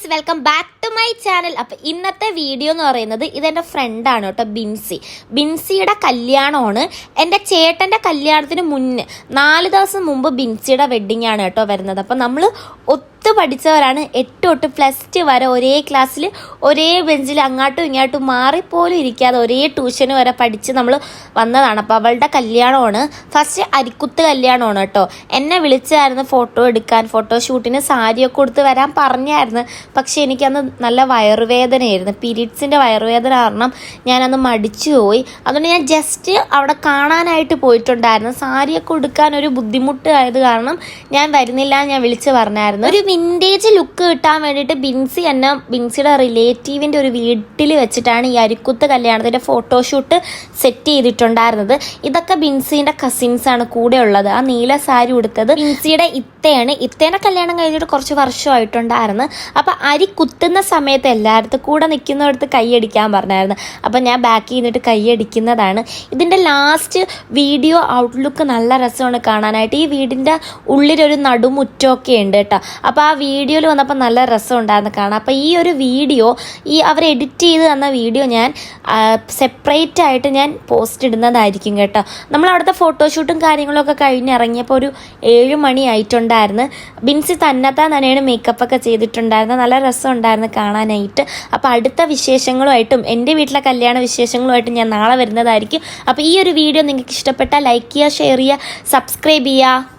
Guys, welcome back to my channel. അപ്പോൾ ഇന്നത്തെ video എന്ന് പറയുന്നത് ഇതെൻ്റെ ഫ്രണ്ടാണ് കേട്ടോ, ബിൻസിയുടെ കല്യാണമാണ്. എൻ്റെ ചേട്ടൻ്റെ കല്യാണത്തിന് മുന്നേ 4 ദിവസം മുമ്പ് ബിൻസിയുടെ വെഡ്ഡിങ് ആണ് കേട്ടോ വരുന്നത്. അപ്പോൾ നമ്മൾ പഠിച്ചവരാണ്. 8 തൊട്ട് +2 വരെ ഒരേ ക്ലാസ്സിൽ ഒരേ ബെഞ്ചിൽ അങ്ങോട്ടും ഇങ്ങോട്ടും മാറിപ്പോലും ഇരിക്കാതെ ഒരേ ട്യൂഷന് വരെ പഠിച്ച് നമ്മൾ വന്നതാണ്. അപ്പോൾ അവളുടെ കല്യാണമാണ്. ഫസ്റ്റ് അരിക്കുത്ത് കല്യാണമാണ് കേട്ടോ. എന്നെ വിളിച്ചായിരുന്നു ഫോട്ടോ എടുക്കാൻ, ഫോട്ടോഷൂട്ടിന് സാരിയൊക്കെ കൊടുത്ത് വരാൻ പറഞ്ഞായിരുന്നു. പക്ഷേ എനിക്കന്ന് നല്ല വയറുവേദനയായിരുന്നു, പീരീഡ്സിൻ്റെ വയറുവേദന കാരണം ഞാനന്ന് മടിച്ചു പോയി. അതുകൊണ്ട് ഞാൻ ജസ്റ്റ് അവിടെ കാണാനായിട്ട് പോയിട്ടുണ്ടായിരുന്നു. സാരിയൊക്കെ കൊടുക്കാൻ ഒരു ബുദ്ധിമുട്ട് ആയത് കാരണം ഞാൻ വരുന്നില്ല, ഞാൻ വിളിച്ച് പറഞ്ഞായിരുന്നു. ഒരു വിൻറ്റേജ് ലുക്ക് കിട്ടാൻ വേണ്ടിയിട്ട് ബിൻസിയുടെ റിലേറ്റീവിൻ്റെ ഒരു വീട്ടിൽ വെച്ചിട്ടാണ് ഈ അരിക്കുത്ത് കല്യാണത്തിൻ്റെ ഫോട്ടോഷൂട്ട് സെറ്റ് ചെയ്തിട്ടുണ്ടായിരുന്നത്. ഇതൊക്കെ ബിൻസിൻ്റെ കസിൻസാണ് കൂടെ ഉള്ളത്. ആ നീല സാരി ഉടുത്തത് ബിൻസിയുടെ ഇത്തയാണ്. ഇത്തേൻ്റെ കല്യാണം കഴിഞ്ഞിട്ട് കുറച്ച് വർഷമായിട്ടുണ്ടായിരുന്നു. അപ്പം അരി കുത്തുന്ന സമയത്ത് എല്ലായിടത്തും കൂടെ നിൽക്കുന്നിടത്ത് കൈയടിക്കാൻ പറഞ്ഞായിരുന്നു. അപ്പം ഞാൻ ബാക്കിൽ നിന്നിട്ട് കൈയടിക്കുന്നതാണ്. ഇതിൻ്റെ ലാസ്റ്റ് വീഡിയോ ഔട്ട്ലുക്ക് നല്ല രസമാണ് കാണാനായിട്ട്. ഈ വീടിൻ്റെ ഉള്ളിലൊരു നടുമുറ്റമൊക്കെ ഉണ്ട് കേട്ടോ. അപ്പോൾ ആ വീഡിയോയിൽ വന്നപ്പോൾ നല്ല രസം ഉണ്ടായിരുന്നു കാണാം. അപ്പോൾ ഈ ഒരു വീഡിയോ, അവർ എഡിറ്റ് ചെയ്ത് തന്ന വീഡിയോ ഞാൻ സെപ്പറേറ്റ് ആയിട്ട് ഞാൻ പോസ്റ്റ് ഇടുന്നതായിരിക്കും കേട്ടോ. നമ്മൾ അവിടുത്തെ ഫോട്ടോഷൂട്ടും കാര്യങ്ങളൊക്കെ കഴിഞ്ഞിറങ്ങിയപ്പോൾ ഒരു 7 മണി ആയിട്ടുണ്ടായിരുന്നു. ബിൻസി തന്നെയാണ് മേക്കപ്പൊക്കെ ചെയ്തിട്ടുണ്ടായിരുന്നത്. നല്ല രസം ഉണ്ടായിരുന്നു കാണാനായിട്ട്. അപ്പോൾ അടുത്ത വിശേഷങ്ങളുമായിട്ടും എൻ്റെ വീട്ടിലെ കല്യാണ വിശേഷങ്ങളുമായിട്ടും ഞാൻ നാളെ വരുന്നതായിരിക്കും. അപ്പോൾ ഈ ഒരു വീഡിയോ നിങ്ങൾക്ക് ഇഷ്ടപ്പെട്ടാൽ ലൈക്ക് ചെയ്യുക, ഷെയർ ചെയ്യുക, സബ്സ്ക്രൈബ് ചെയ്യുക.